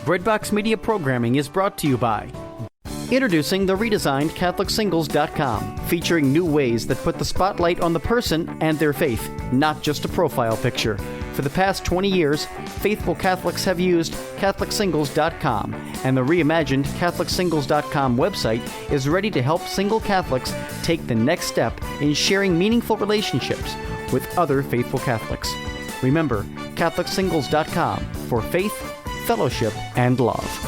Breadbox Media programming is brought to you by introducing the redesigned CatholicSingles.com, featuring new ways that put the spotlight on the person and their faith, not just a profile picture. For the past 20 years, faithful Catholics have used CatholicSingles.com, and the reimagined CatholicSingles.com website is ready to help single Catholics take the next step in sharing meaningful relationships with other faithful Catholics. Remember, CatholicSingles.com for faith, fellowship, and love.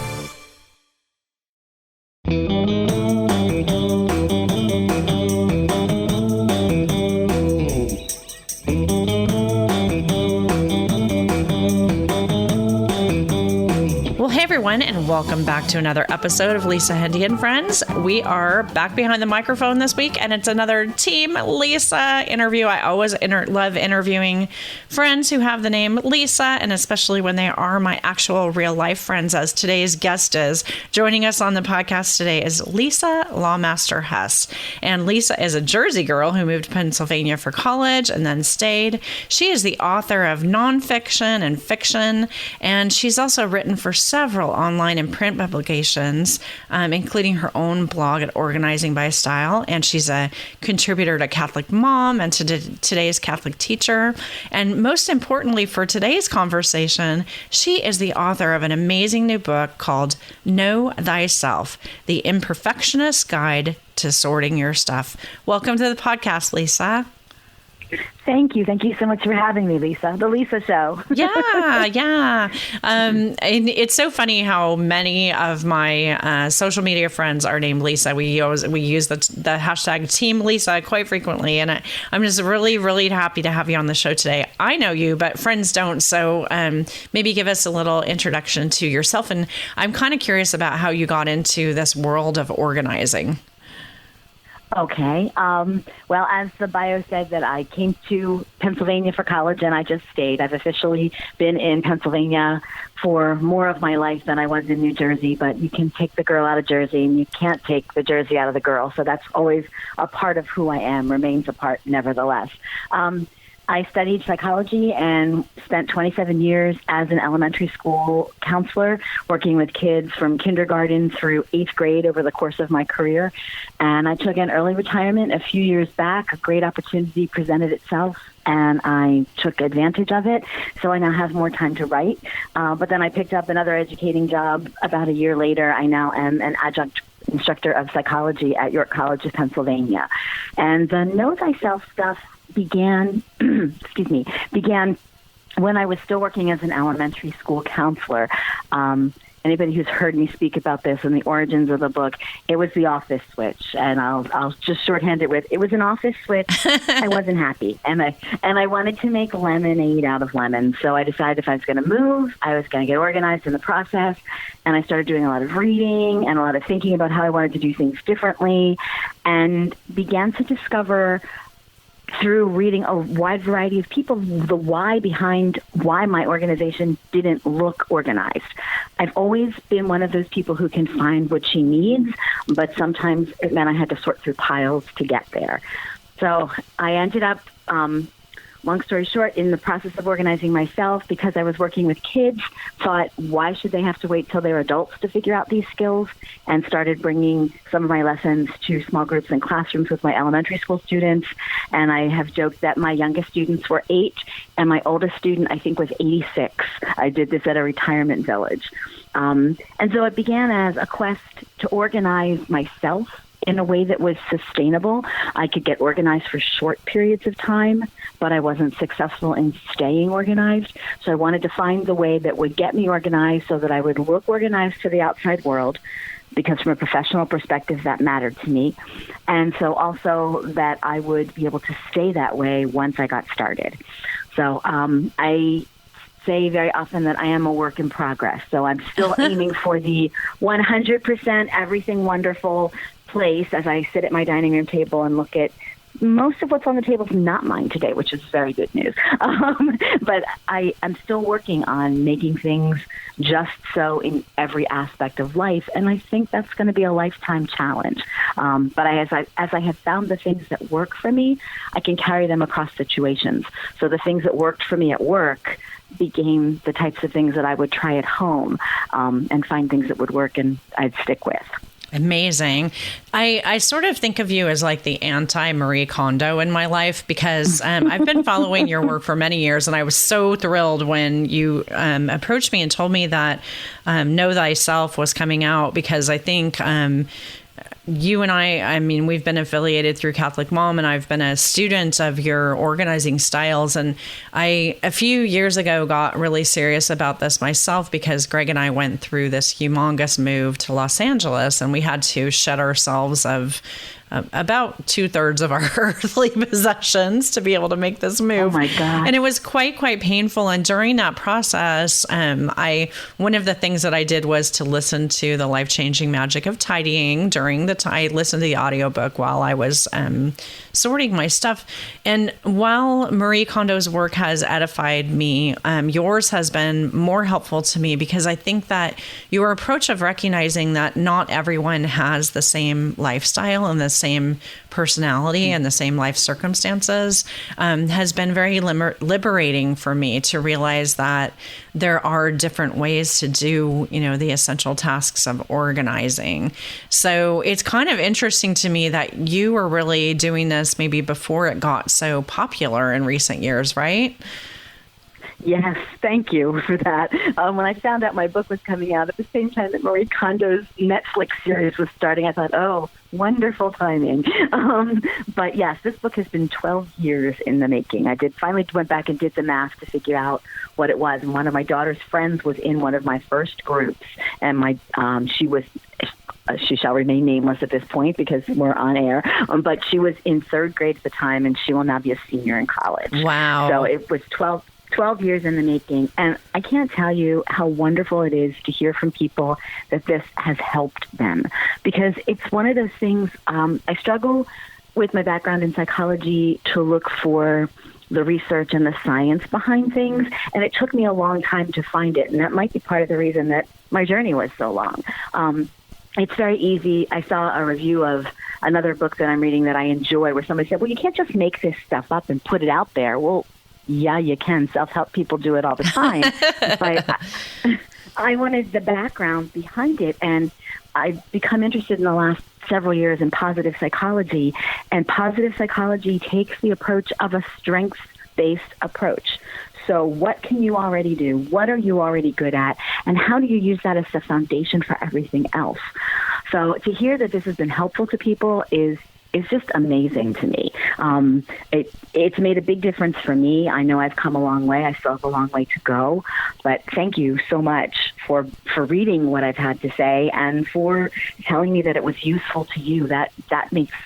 Everyone, and welcome back to another episode of Lisa, Hendey, and Friends. We are back behind the microphone this week, and it's another Team Lisa interview. I always love interviewing friends who have the name Lisa, and especially when they are my actual real-life friends, as today's guest is. Joining us on the podcast today is Lisa Lawmaster Hess, and Lisa is a Jersey girl who moved to Pennsylvania for college and then stayed. She is the author of nonfiction and fiction, and she's also written for several online and print publications, including her own blog at Organizing by Style. And she's a contributor to Catholic Mom and to Today's Catholic Teacher. And most importantly for today's conversation, she is the author of an amazing new book called Know Thyself, The Imperfectionist's Guide to Sorting Your Stuff. Welcome to the podcast, Lisa. Thank you. Thank you so much for having me, Lisa. The Lisa Show. Yeah. And it's so funny how many of my social media friends are named Lisa. We use the hashtag Team Lisa quite frequently. And I'm just really, really happy to have you on the show today. I know you, but friends don't. So maybe give us a little introduction to yourself. And I'm kind of curious about how you got into this world of organizing. Okay. Well, as the bio said, that I came to Pennsylvania for college and I just stayed. I've officially been in Pennsylvania for more of my life than I was in New Jersey, but you can take the girl out of Jersey and you can't take the Jersey out of the girl. So that's always a part of who I am, remains a part nevertheless. I studied psychology and spent 27 years as an elementary school counselor, working with kids from kindergarten through 8th grade over the course of my career. And I took an early retirement a few years back. A great opportunity presented itself, and I took advantage of it. So I now have more time to write. But then I picked up another educating job about a year later. I now am an adjunct instructor of psychology at York College of Pennsylvania. And the Know Thyself stuff began when I was still working as an elementary school counselor. Anybody who's heard me speak about this and the origins of the book, it was the office switch, and I'll just shorthand it with, it was an office switch. I wasn't happy, and I wanted to make lemonade out of lemons. So I decided if I was going to move, I was going to get organized in the process, and I started doing a lot of reading and a lot of thinking about how I wanted to do things differently, and began to discover through reading a wide variety of people, the why behind why my organization didn't look organized. I've always been one of those people who can find what she needs, but sometimes it meant I had to sort through piles to get there. So I ended up, long story short, in the process of organizing myself, because I was working with kids, thought, why should they have to wait till they're adults to figure out these skills? And started bringing some of my lessons to small groups and classrooms with my elementary school students. And I have joked that my youngest students were 8, and my oldest student, I think, was 86. I did this at a retirement village. And so it began as a quest to organize myself in a way that was sustainable. I could get organized for short periods of time, but I wasn't successful in staying organized. So I wanted to find the way that would get me organized so that I would look organized to the outside world, because from a professional perspective, that mattered to me. And so also that I would be able to stay that way once I got started. So I say very often that I am a work in progress. So I'm still aiming for the 100% everything wonderful place as I sit at my dining room table and look at most of what's on the table is not mine today, which is very good news. But I'm still working on making things just so in every aspect of life, and I think that's going to be a lifetime challenge. But as I have found the things that work for me, I can carry them across situations. So the things that worked for me at work became the types of things that I would try at home and find things that would work and I'd stick with. Amazing. I sort of think of you as like the anti-Marie Kondo in my life because I've been following your work for many years, and I was so thrilled when you approached me and told me that Know Thyself was coming out, because I think you and I mean, we've been affiliated through Catholic Mom, and I've been a student of your organizing styles. And I, a few years ago, got really serious about this myself because Greg and I went through this humongous move to Los Angeles, and we had to shed ourselves of about 2/3 of our earthly possessions to be able to make this move. Oh my God. And it was quite painful. And during that process, one of the things that I did was to listen to The Life-Changing Magic of Tidying during the time. I listened to the audiobook while I was sorting my stuff. And while Marie Kondo's work has edified me, yours has been more helpful to me, because I think that your approach of recognizing that not everyone has the same lifestyle and the same personality and the same life circumstances has been very liberating for me to realize that there are different ways to do, the essential tasks of organizing. So it's kind of interesting to me that you were really doing this maybe before it got so popular in recent years, right? Yes, thank you for that. When I found out my book was coming out at the same time that Marie Kondo's Netflix series was starting, I thought, oh, wonderful timing. But yes, this book has been 12 years in the making. I finally went back and did the math to figure out what it was. And one of my daughter's friends was in one of my first groups, and she shall remain nameless at this point because we're on air, but she was in 3rd grade at the time, and she will now be a senior in college. Wow. So it was 12 years in the making. And I can't tell you how wonderful it is to hear from people that this has helped them, because it's one of those things. I struggle with my background in psychology to look for the research and the science behind things. And it took me a long time to find it. And that might be part of the reason that my journey was so long. It's very easy. I saw a review of another book that I'm reading that I enjoy, where somebody said, well, you can't just make this stuff up and put it out there. Well, yeah, you can. Self-help people do it all the time. But I wanted the background behind it, and I've become interested in the last several years in positive psychology. And positive psychology takes the approach of a strengths-based approach. So what can you already do? What are you already good at? And how do you use that as the foundation for everything else? So to hear that this has been helpful to people is just amazing to me. It's made a big difference for me. I know I've come a long way. I still have a long way to go. But thank you so much for reading what I've had to say and for telling me that it was useful to you. That makes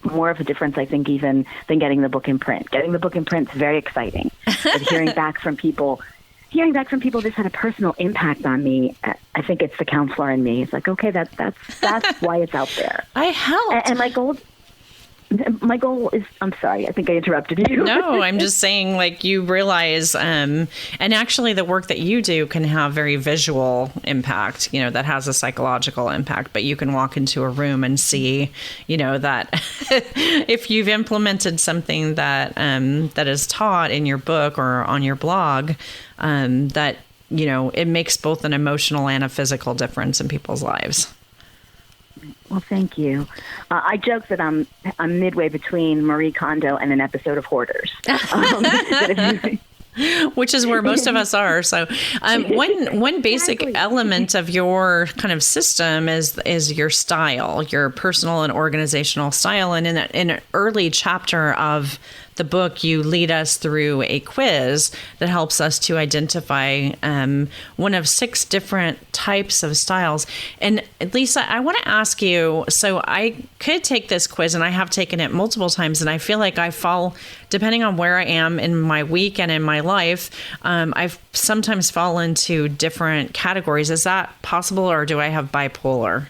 more of a difference, I think, even than getting the book in print. Getting the book in print is very exciting. But hearing back from people this had a personal impact on me. I think it's the counselor in me. It's like, okay, that's why it's out there. I helped. And my goal is, I'm sorry, I think I interrupted you. No, I'm just saying, like, you realize, and actually the work that you do can have very visual impact, that has a psychological impact, but you can walk into a room and see, that if you've implemented something that is taught in your book or on your blog, that, it makes both an emotional and a physical difference in people's lives. Well, thank you. I joke that I'm midway between Marie Kondo and an episode of Hoarders. Which is where most of us are. So one basic element of your kind of system is your style, your personal and organizational style. And in an early chapter of the book, you lead us through a quiz that helps us to identify one of 6 different types of styles. And Lisa, I want to ask you, so I could take this quiz, and I have taken it multiple times, and I feel like I fall, depending on where I am in my week and in my life, I've sometimes fall into different categories. Is that possible, or do I have bipolar?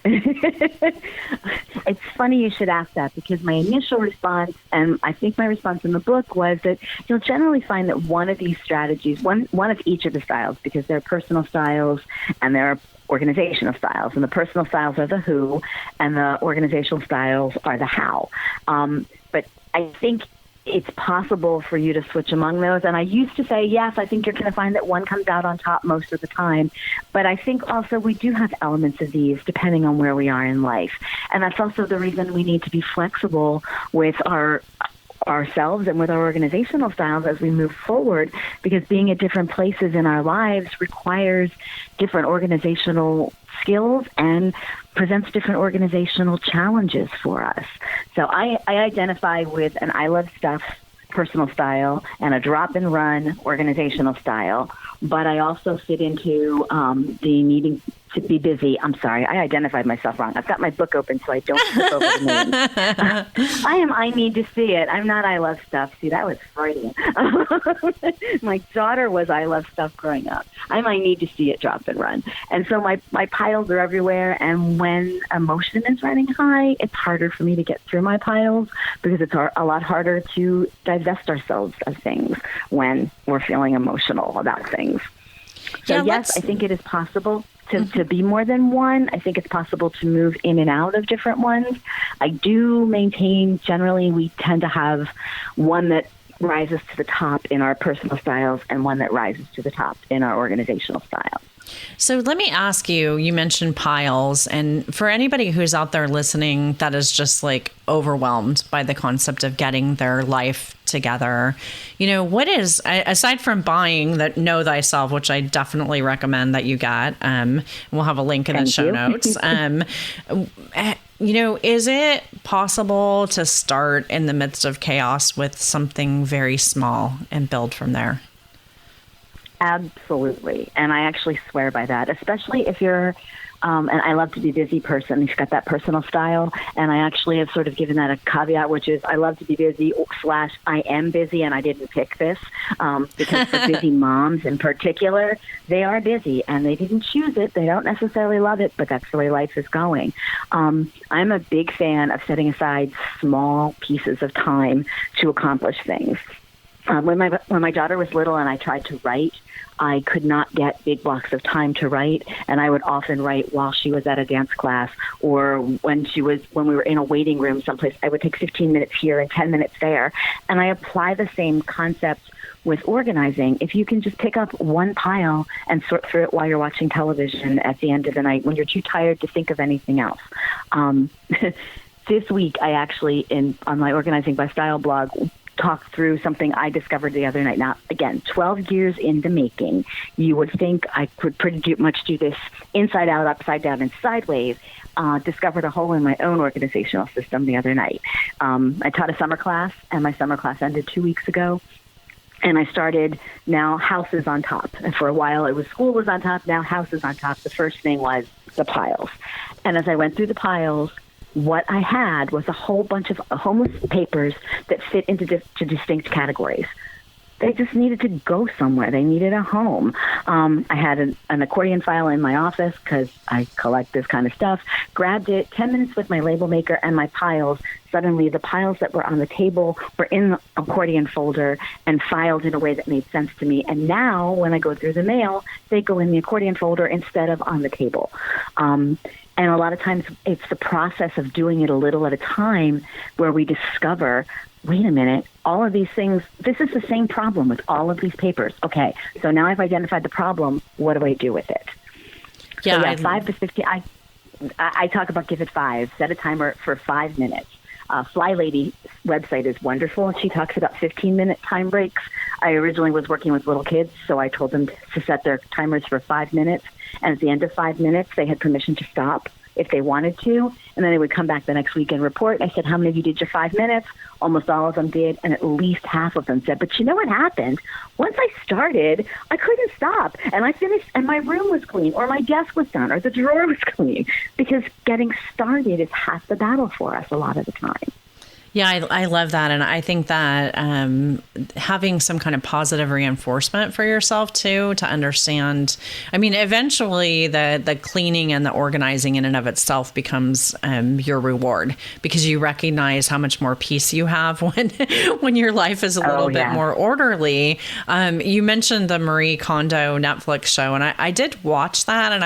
It's funny you should ask that, because my initial response, and I think my response in the book, was that you'll generally find that one of these strategies, one of each of the styles, because there are personal styles and there are organizational styles, and the personal styles are the who and the organizational styles are the how. But I think it's possible for you to switch among those. And I used to say, yes, I think you're going to find that one comes out on top most of the time. But I think also we do have elements of these depending on where we are in life. And that's also the reason we need to be flexible with ourselves and with our organizational styles as we move forward, because being at different places in our lives requires different organizational skills and presents different organizational challenges for us. So I identify with an I love stuff personal style and a drop and run organizational style, but I also fit into the needing to be busy. I'm sorry, I identified myself wrong. I've got my book open so I don't flip over the name. I need to see it. I'm not I love stuff. See, that was Freudian. My daughter was I love stuff growing up. I might need to see it drop and run. And so my piles are everywhere, and when emotion is running high, it's harder for me to get through my piles because it's a lot harder to divest ourselves of things when we're feeling emotional about things. So yes, I think it is possible to be more than one. I think it's possible to move in and out of different ones. I do maintain generally we tend to have one that rises to the top in our personal styles and one that rises to the top in our organizational styles. So let me ask you, you mentioned piles, and for anybody who's out there listening that is just like overwhelmed by the concept of getting their life together, what is, aside from buying that Know Thyself, which I definitely recommend that you get, we'll have a link in the show notes. Is it possible to start in the midst of chaos with something very small and build from there? Absolutely. And I actually swear by that, especially if you're, and I love to be busy person. You've got that personal style. And I actually have sort of given that a caveat, which is I love to be busy / I am busy. And I didn't pick this because for busy moms in particular, they are busy and they didn't choose it. They don't necessarily love it, but that's the way life is going. I'm a big fan of setting aside small pieces of time to accomplish things. When my daughter was little and I tried to write, I could not get big blocks of time to write, and I would often write while she was at a dance class or when we were in a waiting room someplace. I would take 15 minutes here and 10 minutes there, and I apply the same concept with organizing. If you can just pick up one pile and sort through it while you're watching television at the end of the night when you're too tired to think of anything else. This week, I actually, on my Organizing by Style blog, talk through something I discovered the other night. Now, again, 12 years in the making, you would think I could pretty much do this inside out, upside down, and sideways. Discovered a hole in my own organizational system the other night. I taught a summer class, and my summer class ended 2 weeks ago. And I started now house is on top. And for a while it was school was on top, now house is on top. The first thing was the piles. And as I went through the piles, what I had was a whole bunch of homeless papers that fit into distinct categories. They just needed to go somewhere. They needed a home. I had an accordion file in my office because I collect this kind of stuff. Grabbed it, 10 minutes with my label maker and my piles. Suddenly the piles that were on the table were in the accordion folder and filed in a way that made sense to me. And now when I go through the mail, they go in the accordion folder instead of on the table. And a lot of times it's the process of doing it a little at a time where we discover, wait a minute, all of these things, this is the same problem with all of these papers. Okay, so now I've identified the problem. What do I do with it? Yeah, so 5 to 15. I talk about give it 5. Set a timer for 5 minutes. Fly Lady website is wonderful, and she talks about 15-minute time breaks. I originally was working with little kids, so I told them to set their timers for 5 minutes. And at the end of 5 minutes, they had permission to stop if they wanted to. And then they would come back the next week and report. I said, how many of you did your 5 minutes? Almost all of them did. And at least half of them said, but you know what happened? Once I started, I couldn't stop. And I finished, and my room was clean, or my desk was done, or the drawer was clean. Because getting started is half the battle for us a lot of the time. Yeah, I love that. And I think that having some kind of positive reinforcement for yourself, too, to understand, I mean, eventually the cleaning and the organizing in and of itself becomes your reward because you recognize how much more peace you have when your life is a little bit more orderly. You mentioned the Marie Kondo Netflix show, and I did watch that, and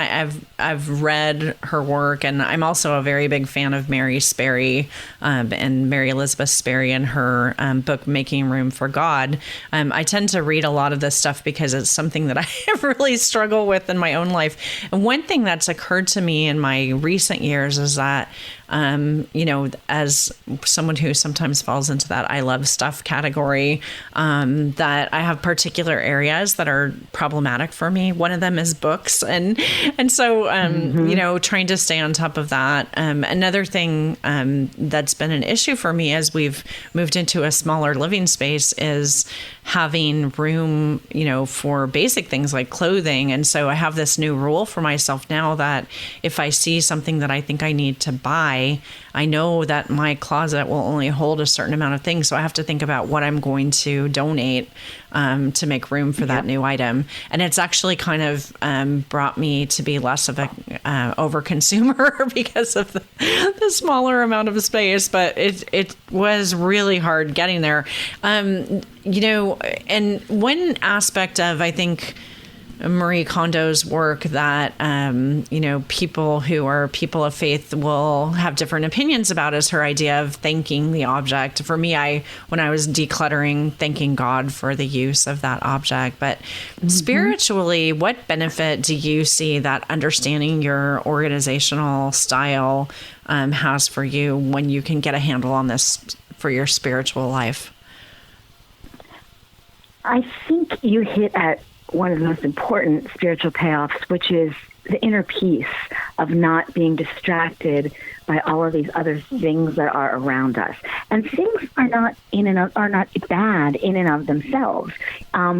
I've read her work, and I'm also a very big fan of Mary Sperry and Mary Elizabeth Sperry in her book, Making Room for God. I tend to read a lot of this stuff because it's something that I really struggle with in my own life. And one thing that's occurred to me in my recent years is that, as someone who sometimes falls into that I love stuff category, that I have particular areas that are problematic for me. One of them is books. And so, trying to stay on top of that. Another thing that's been an issue for me as we've moved into a smaller living space is having room, for basic things like clothing. And so I have this new rule for myself now that if I see something that I think I need to buy, I know that my closet will only hold a certain amount of things. So I have to think about what I'm going to donate to make room for that new item. And it's actually kind of brought me to be less of a overconsumer because of the smaller amount of space. But it was really hard getting there. And one aspect of, I think, Marie Kondo's work that, people who are people of faith will have different opinions about is her idea of thanking the object. For me, when I was decluttering, thanking God for the use of that object. But spiritually, what benefit do you see that understanding your organizational style has for you when you can get a handle on this for your spiritual life? I think you hit at one of the most important spiritual payoffs, which is the inner peace of not being distracted by all of these other things that are around us. And things are not bad in and of themselves.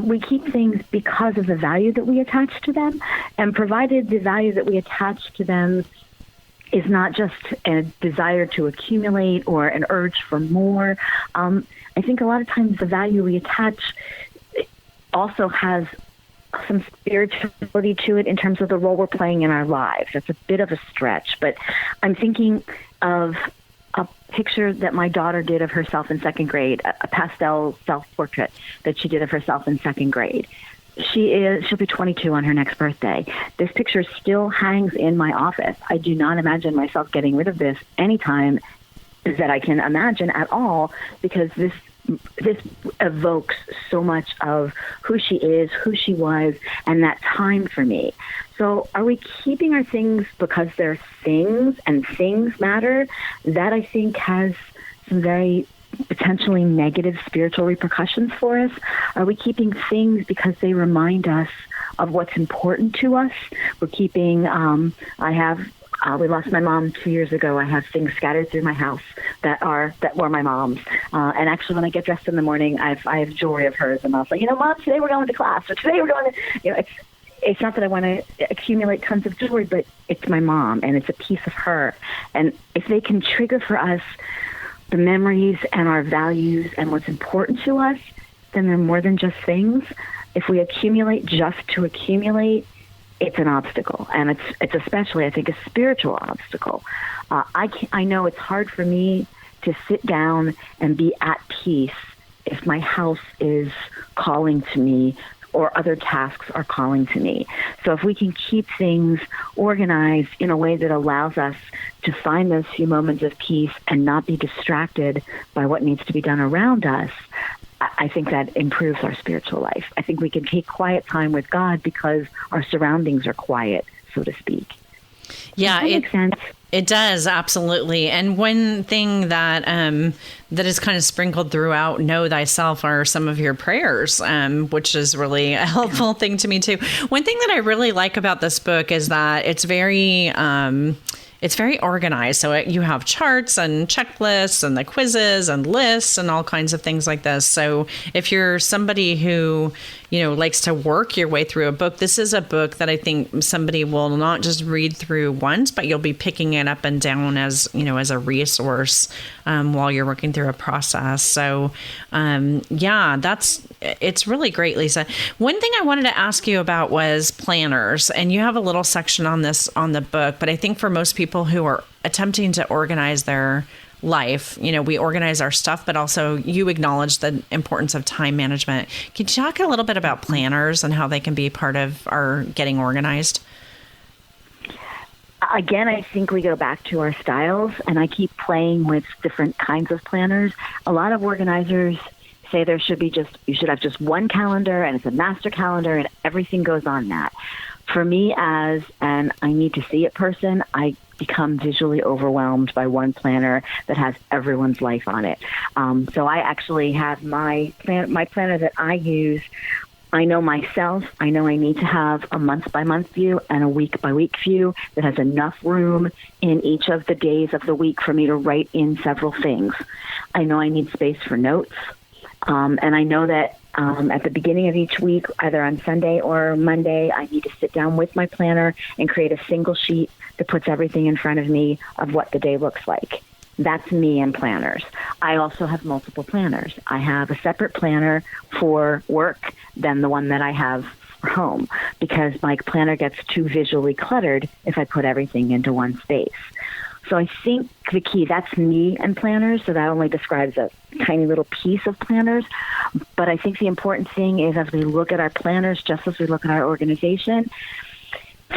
We keep things because of the value that we attach to them, and provided the value that we attach to them is not just a desire to accumulate or an urge for more. I think a lot of times the value we attach also has some spirituality to it in terms of the role we're playing in our lives. That's a bit of a stretch, but I'm thinking of a picture that my daughter did of herself in second grade, a pastel self-portrait that she did of herself in second grade. She'll be 22 on her next birthday. This picture still hangs in my office. I do not imagine myself getting rid of this anytime that I can imagine at all, because this evokes so much of who she is, who she was, and that time for me. So are we keeping our things because they're things and things matter? That, I think, has some very potentially negative spiritual repercussions for us. Are we keeping things because they remind us of what's important to us? We're keeping, we lost my mom 2 years ago. I have things scattered through my house that were my mom's. And actually, when I get dressed in the morning, I have jewelry of hers, and I'll say, Mom, today we're going to class, or today we're going to, it's not that I want to accumulate tons of jewelry, but it's my mom, and it's a piece of her. And if they can trigger for us the memories and our values and what's important to us, then they're more than just things. If we accumulate just to accumulate, it's an obstacle, and it's especially, I think, a spiritual obstacle. I know it's hard for me to sit down and be at peace if my house is calling to me or other tasks are calling to me. So if we can keep things organized in a way that allows us to find those few moments of peace and not be distracted by what needs to be done around us, I think that improves our spiritual life. I think we can take quiet time with God because our surroundings are quiet, so to speak. Yeah, Does that make sense? It does, absolutely. And one thing that that is kind of sprinkled throughout Know Thyself are some of your prayers, which is really a helpful thing to me too. One thing that I really like about this book is that it's very organized. So you have charts and checklists and the quizzes and lists and all kinds of things like this. So if you're somebody who, likes to work your way through a book, this is a book that I think somebody will not just read through once, but you'll be picking it up and down as a resource while you're working through a process. So it's really great, Lisa. One thing I wanted to ask you about was planners, and you have a little section on this on the book, but I think for most people who are attempting to organize their life, we organize our stuff, but also you acknowledge the importance of time management. Can you talk a little bit about planners and how they can be part of our getting organized? Again, I think we go back to our styles, and I keep playing with different kinds of planners. A lot of organizers say you should have just one calendar, and it's a master calendar, and everything goes on that. For me, as an I need to see it person, I become visually overwhelmed by one planner that has everyone's life on it. So I actually have my planner that I use. I know myself. I know I need to have a month-by-month view and a week-by-week view that has enough room in each of the days of the week for me to write in several things. I know I need space for notes. And I know that at the beginning of each week, either on Sunday or Monday, I need to sit down with my planner and create a single sheet that puts everything in front of me of what the day looks like. That's me and planners. I also have multiple planners. I have a separate planner for work than the one that I have for home, because my planner gets too visually cluttered if I put everything into one space. So I think the key, that's me and planners, so that only describes a tiny little piece of planners. But I think the important thing is, as we look at our planners, just as we look at our organization,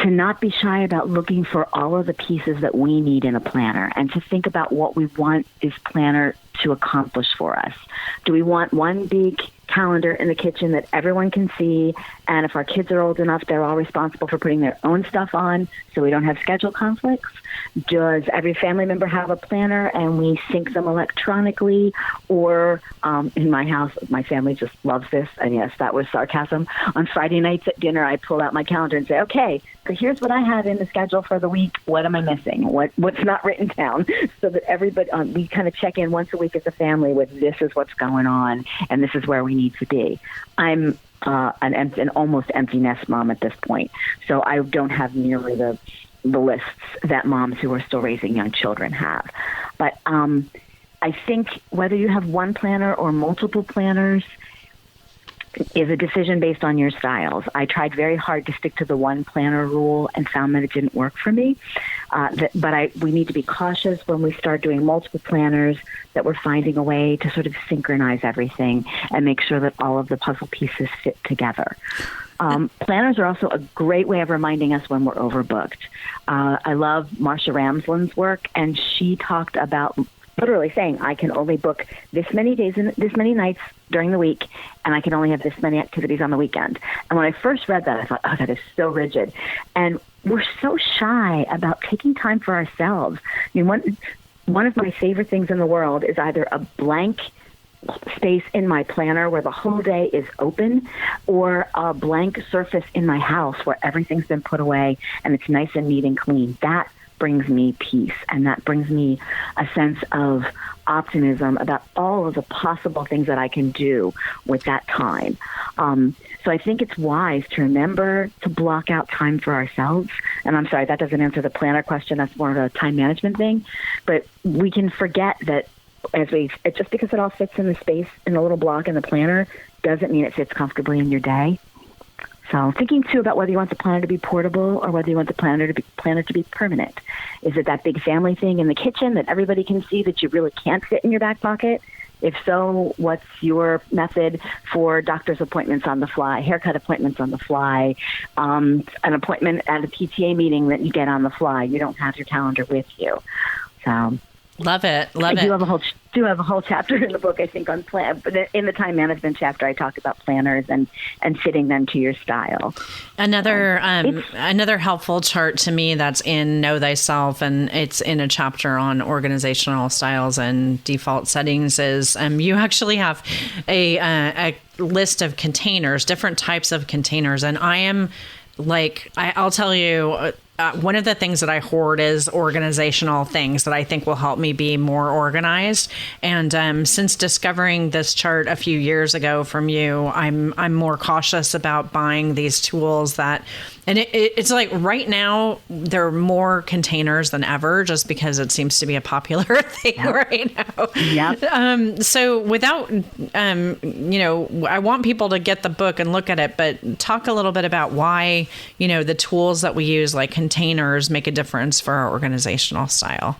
to not be shy about looking for all of the pieces that we need in a planner, and to think about what we want this planner to accomplish for us. Do we want one big calendar in the kitchen that everyone can see, and if our kids are old enough, they're all responsible for putting their own stuff on so we don't have schedule conflicts? Does every family member have a planner and we sync them electronically? Or in my house, my family just loves this, and yes, that was sarcasm. On Friday nights at dinner, I pull out my calendar and say, okay, so here's what I have in the schedule for the week. What am I missing? What's not written down? So that everybody, we kind of check in once a week as a family with, this is what's going on, and this is where we need to be. I'm an almost empty nest mom at this point, so I don't have nearly the lists that moms who are still raising young children have. But I think whether you have one planner or multiple planners is a decision based on your styles. I tried very hard to stick to the one planner rule and found that it didn't work for me. But we need to be cautious when we start doing multiple planners, that we're finding a way to sort of synchronize everything and make sure that all of the puzzle pieces fit together. Planners are also a great way of reminding us when we're overbooked. I love Marsha Ramsland's work, and she talked about literally saying, I can only book this many days and this many nights during the week, and I can only have this many activities on the weekend. And when I first read that, I thought, oh, that is so rigid. And we're so shy about taking time for ourselves. I mean, one of my favorite things in the world is either a blank space in my planner where the whole day is open, or a blank surface in my house where everything's been put away and it's nice and neat and clean. That brings me peace, and that brings me a sense of optimism about all of the possible things that I can do with that time. So I think it's wise to remember to block out time for ourselves. And I'm sorry, that doesn't answer the planner question. That's more of a time management thing. But we can forget that just because it all fits in the space in the little block in the planner doesn't mean it fits comfortably in your day. So thinking, too, about whether you want the planner to be portable or whether you want the planner to be permanent. Is it that big family thing in the kitchen that everybody can see that you really can't fit in your back pocket? If so, what's your method for doctor's appointments on the fly, haircut appointments on the fly, an appointment at a PTA meeting that you get on the fly? You don't have your calendar with you. So Love it. I do have a whole chapter in the book, I think, on plan. But in the time management chapter, I talk about planners and fitting them to your style. Another helpful chart to me that's in Know Thyself, and it's in a chapter on organizational styles and default settings, is you actually have a list of containers, different types of containers, and I'll tell you. One of the things that I hoard is organizational things that I think will help me be more organized. And since discovering this chart a few years ago from you, I'm more cautious about buying these tools and it's like right now there are more containers than ever, just because it seems to be a popular thing right now. Yeah. So without, I want people to get the book and look at it, but talk a little bit about why, the tools that we use, like containers, make a difference for our organizational style.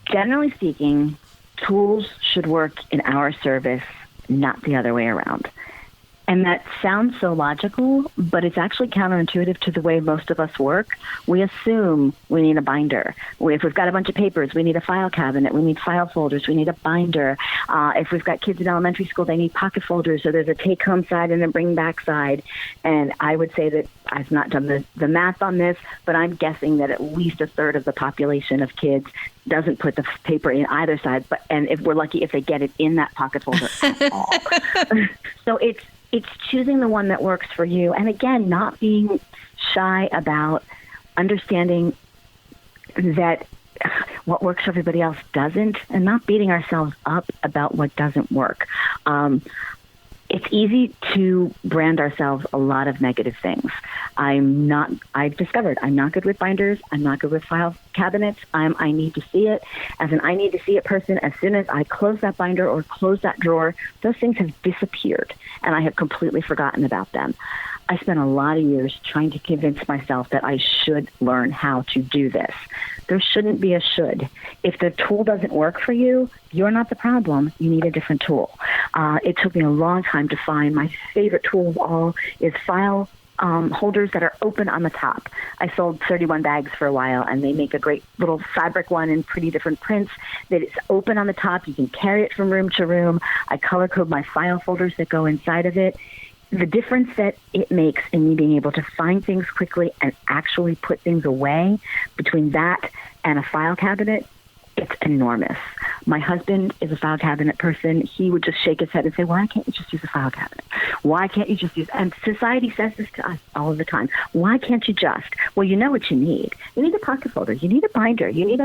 Generally speaking, tools should work in our service, not the other way around. And that sounds so logical, but it's actually counterintuitive to the way most of us work. We assume we need a binder. If we've got a bunch of papers, we need a file cabinet. We need file folders. We need a binder. If we've got kids in elementary school, they need pocket folders. So there's a take-home side and a bring-back side. And I would say that I've not done the math on this, but I'm guessing that at least a third of the population of kids doesn't put the paper in either side. And if we're lucky, if they get it in that pocket folder at all. So it's choosing the one that works for you. And again, not being shy about understanding that what works for everybody else doesn't, and not beating ourselves up about what doesn't work. It's easy to brand ourselves a lot of negative things. I've discovered I'm not good with binders. I'm not good with file cabinets. I need to see it. As an I need to see it person, as soon as I close that binder or close that drawer, those things have disappeared and I have completely forgotten about them. I spent a lot of years trying to convince myself that I should learn how to do this. There shouldn't be a should. If the tool doesn't work for you, you're not the problem. You need a different tool. It took me a long time to find my favorite tool of all is file holders that are open on the top. I sold 31 bags for a while, and they make a great little fabric one in pretty different prints that it's open on the top. You can carry it from room to room. I color code my file folders that go inside of it. The difference that it makes in me being able to find things quickly and actually put things away between that and a file cabinet, it's enormous. My husband is a file cabinet person. He would just shake his head and say, why can't you just use a file cabinet? Why can't you just use, and society says this to us all of the time. Why can't you just? Well, you know what you need. You need a pocket folder. You need a binder. You need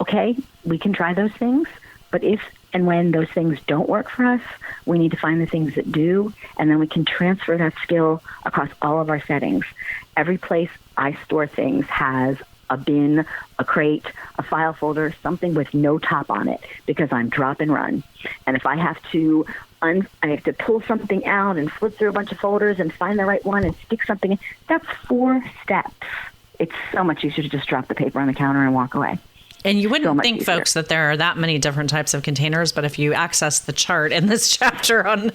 okay, we can try those things, but if and when those things don't work for us, we need to find the things that do, and then we can transfer that skill across all of our settings. Every place I store things has a bin, a crate, a file folder, something with no top on it, because I'm drop and run. And if I have to pull something out and flip through a bunch of folders and find the right one and stick something in, that's 4 steps. It's so much easier to just drop the paper on the counter and walk away. And you wouldn't think, easier. Folks, that there are that many different types of containers, but if you access the chart in this chapter in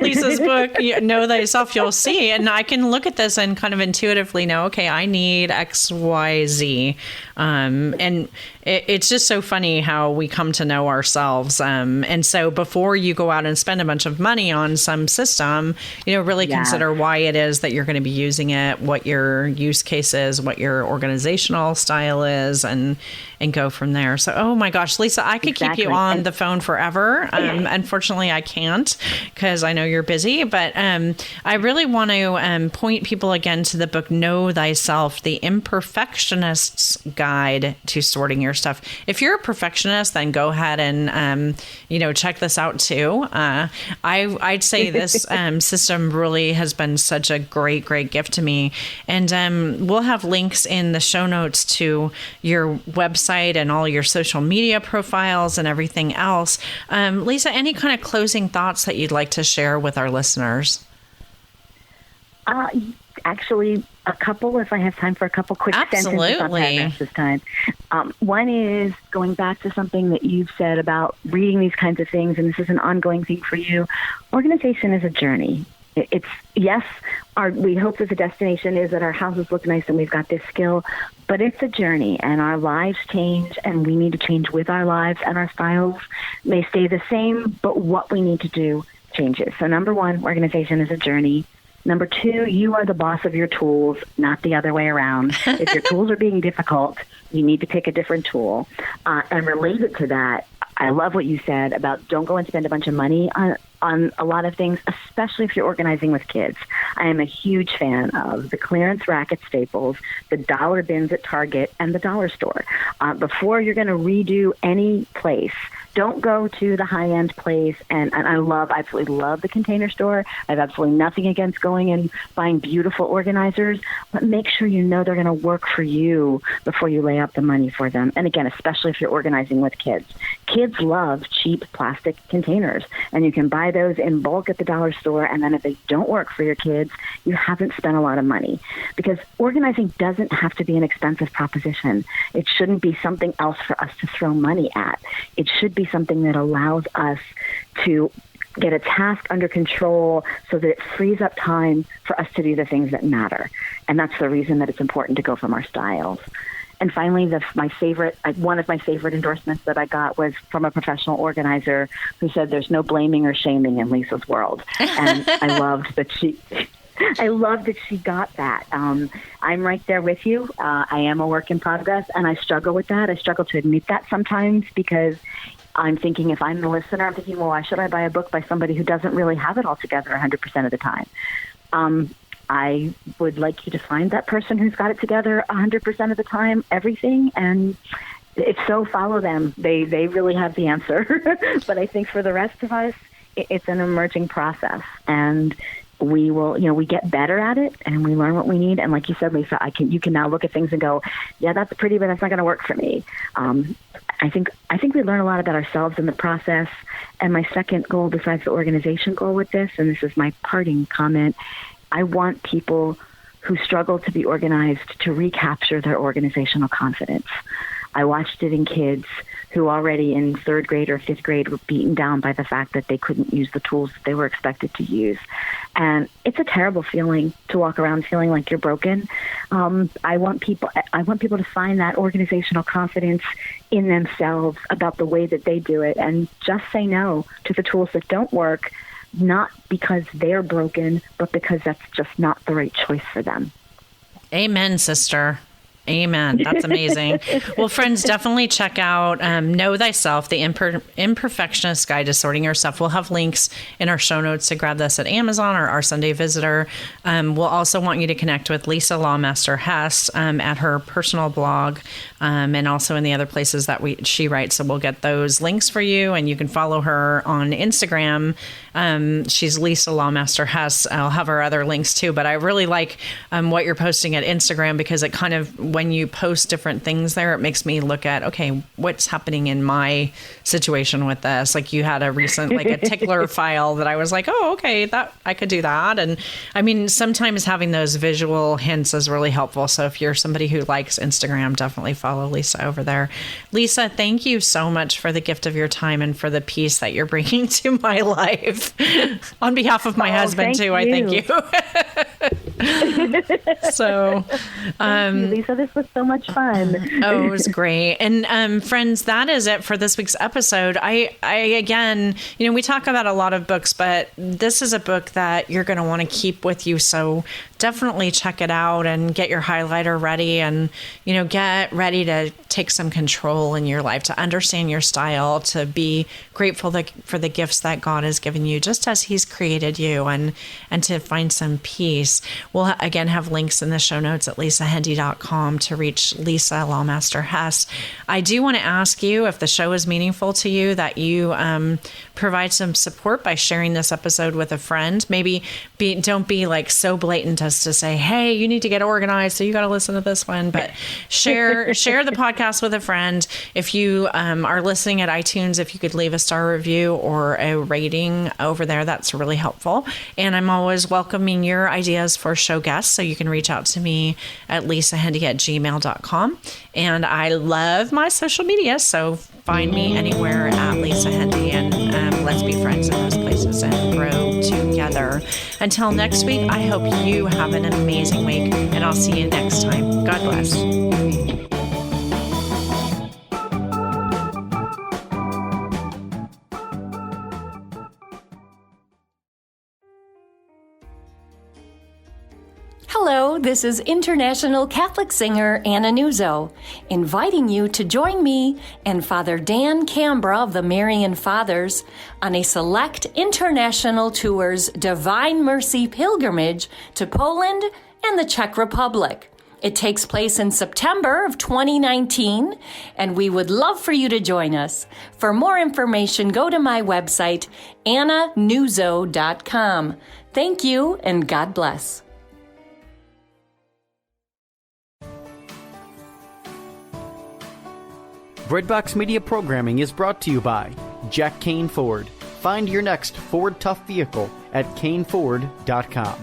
Lisa's book, Know Thyself, you'll see. And I can look at this and kind of intuitively know, okay, I need X, Y, Z. And it's just so funny how we come to know ourselves. And so before you go out and spend a bunch of money on some system, really consider why it is that you're going to be using it, what your use case is, what your organizational style is, and go from there. So, oh my gosh, Lisa, I could keep you on the phone forever. Unfortunately, I can't because I know you're busy, but I really want to point people again to the book, Know Thyself, The Imperfectionist's Guide to Sorting Your Stuff. If you're a perfectionist, then go ahead and, check this out too. I'd say this system really has been such a great, great gift to me. And we'll have links in the show notes to your website and all your social media profiles and everything else. Lisa, any kind of closing thoughts that you'd like to share with our listeners? Actually, a couple, if I have time for a couple quick sentences on paragraphs this time. One is going back to something that you've said about reading these kinds of things, and this is an ongoing thing for you. Organization is a journey. It's, yes, we hope that the destination is that our houses look nice and we've got this skill, but it's a journey, and our lives change, and we need to change with our lives, and our styles may stay the same, but what we need to do changes. So number one, organization is a journey. Number two, you are the boss of your tools, not the other way around. If your tools are being difficult, you need to pick a different tool. And related to that, I love what you said about don't go and spend a bunch of money on a lot of things, especially if you're organizing with kids. I am a huge fan of the clearance rack at Staples, the dollar bins at Target, and the dollar store. Before you're going to redo any place, don't go to the high-end place, and I absolutely love the Container Store. I have absolutely nothing against going and buying beautiful organizers, but make sure you know they're going to work for you before you lay out the money for them. And again, especially if you're organizing with kids. Kids love cheap plastic containers, and you can buy those in bulk at the dollar store, and then if they don't work for your kids, you haven't spent a lot of money. Because organizing doesn't have to be an expensive proposition. It shouldn't be something else for us to throw money at. It should be something that allows us to get a task under control so that it frees up time for us to do the things that matter. And that's the reason that it's important to go from our styles. And finally, one of my favorite endorsements that I got was from a professional organizer who said there's no blaming or shaming in Lisa's world. And I loved that she got that. I'm right there with you. I am a work in progress, and I struggle with that. I struggle to admit that sometimes because I'm thinking, if I'm the listener, I'm thinking, well, why should I buy a book by somebody who doesn't really have it all together 100% of the time? I would like you to find that person who's got it together 100% of the time, everything, and if so, follow them. They really have the answer. But I think for the rest of us, it's an emerging process, and we will, we get better at it, and we learn what we need. And like you said, Lisa, you can now look at things and go, yeah, that's pretty, but that's not going to work for me. I think we learn a lot about ourselves in the process. And my second goal, besides the organization goal with this, and this is my parting comment, I want people who struggle to be organized to recapture their organizational confidence. I watched it in kids who already in third grade or fifth grade were beaten down by the fact that they couldn't use the tools that they were expected to use. And it's a terrible feeling to walk around feeling like you're broken. I want people to find that organizational confidence in themselves about the way that they do it, and just say no to the tools that don't work, not because they're broken, but because that's just not the right choice for them. Amen, sister. Amen. That's amazing. Well, friends, definitely check out Know Thyself, the Imperfectionist Guide to Sorting Yourself. We'll have links in our show notes to grab this at Amazon or Our Sunday Visitor. We'll also want you to connect with Lisa Lawmaster Hess at her personal blog and also in the other places that she writes. So we'll get those links for you, and you can follow her on Instagram. She's Lisa Lawmaster Hess. I'll have her other links too, but I really like what you're posting at Instagram, because it kind of, when you post different things there, it makes me look at, okay, what's happening in my situation with this? Like you had a recent, like a tickler file that I was like, oh, okay, that I could do that. And I mean, sometimes having those visual hints is really helpful. So if you're somebody who likes Instagram, definitely follow Lisa over there. Lisa, thank you so much for the gift of your time and for the peace that you're bringing to my life. On behalf of my husband too, I thank you. So, thank you, Lisa, this was so much fun. Oh, it was great. And friends, that is it for this week's episode. I again, we talk about a lot of books, but this is a book that you're going to want to keep with you. So definitely check it out and get your highlighter ready, and get ready to take some control in your life, to understand your style, to be grateful for the gifts that God has given you, just as He's created you, and to find some peace. We'll again have links in the show notes at lisahendey.com to reach Lisa Lawmaster Hess. I do want to ask you, if the show is meaningful to you, that you provide some support by sharing this episode with a friend. Maybe don't be like so blatant as to say, hey, you need to get organized, so you got to listen to this one, but share the podcast with a friend. If you are listening at iTunes, if you could leave a star review or a rating over there, that's really helpful. And I'm always welcoming your ideas for show guests, so you can reach out to me at lisahendey@gmail.com. And I love my social media, so find me anywhere at Lisa Hendey, and let's be friends in those places and grow together. Until next week, I hope you have an amazing week, and I'll see you next time. God bless. Hello, this is international Catholic singer Anna Nuzzo, inviting you to join me and Father Dan Cambra of the Marian Fathers on a select international tour's Divine Mercy pilgrimage to Poland and the Czech Republic. It takes place in September of 2019, and we would love for you to join us. For more information, go to my website, annanuzzo.com. Thank you, and God bless. Breadbox Media programming is brought to you by Jack Kane Ford. Find your next Ford Tough vehicle at caneford.com.